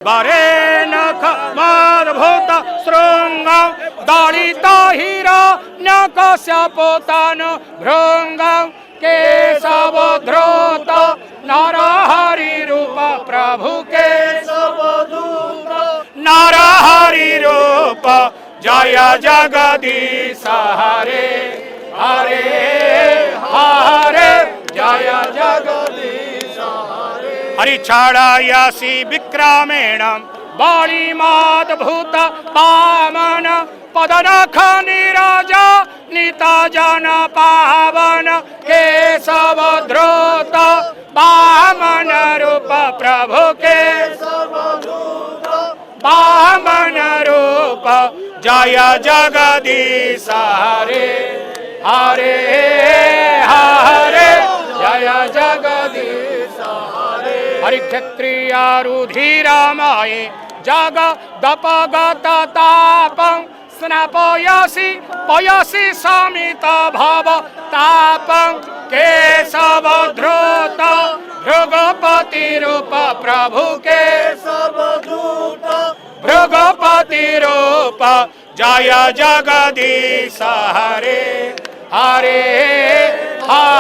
वरेण खमद्भूत शृङ्गं दलितहिरण्यकश्यपोतान् भृङ्गं केशवधृत नरहरिरूप प्रभु केशवधूत नरहरिरूप जय जगदीश हरे हरे हरे जय जगदीश हरे हरिच्छाड़यसि विक्रमेण बलिमाद्भूत पावन पदनख नीरज निता जन पावन केशवधृत वामन रूप प्रभु केशवधूत वामन रूप जय जगदीश हरे हरे हरे जय जगदीश हरे हरिक्षत्रियारुधिरमये जगदपगत तापं स्नापयसि पयसि समित भव तापं केशवधृत भृगपति रूप प्रभु केशवधूत भृगपति रूप जय जगदीश हरे हरे हरे